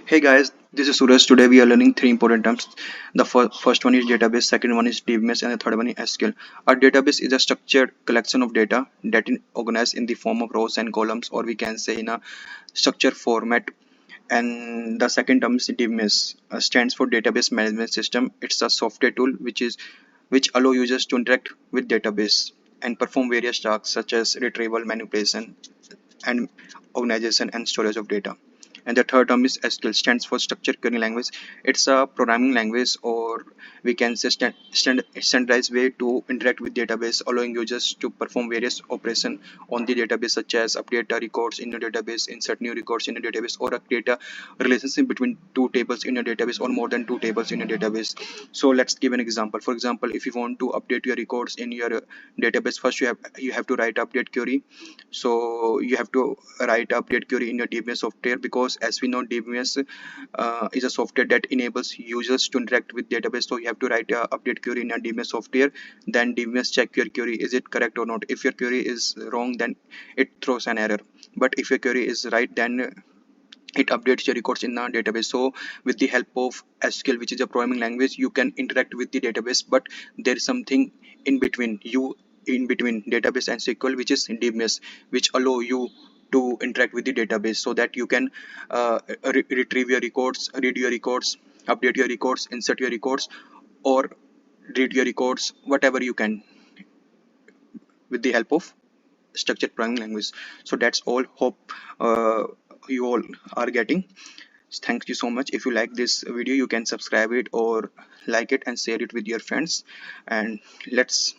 Hey guys, this is Suraj. Today we are learning three important terms. The first one is database, second one is DBMS, and the third one is SQL. A database is a structured collection of data that is organized in the form of rows and columns, or we can say in a structured format. And the second term is DBMS, stands for Database Management System. It's a software tool which allow users to interact with database and perform various tasks such as retrieval, manipulation, and organization and storage of data. And the third term is SQL, stands for Structured Query Language. It's a programming language, or we can say standardized way to interact with database, allowing users to perform various operations on the database, such as update the records in the database, insert new records in the database, or create a relationship between two tables in a database or more than two tables in a database. So let's give an example. For example, if you want to update your records in your database, first you have to write update query. So you have to write update query in your DBMS software, because as we know, DBMS is a software that enables users to interact with database. So you have to write a update query in a DBMS software. Then DBMS check your query, is it correct or not. If your query is wrong, then it throws an error. But if your query is right, then it updates your records in the database. So with the help of SQL, which is a programming language, you can interact with the database, but there is something in between database and SQL, which is DBMS, which allow you to interact with the database so that you can retrieve your records, read your records, update your records, insert your records, or read your records, whatever you can, with the help of structured programming language. So that's all. Hope you all are getting. Thank you so much. If you like this video, you can subscribe it or like it and share it with your friends. And let's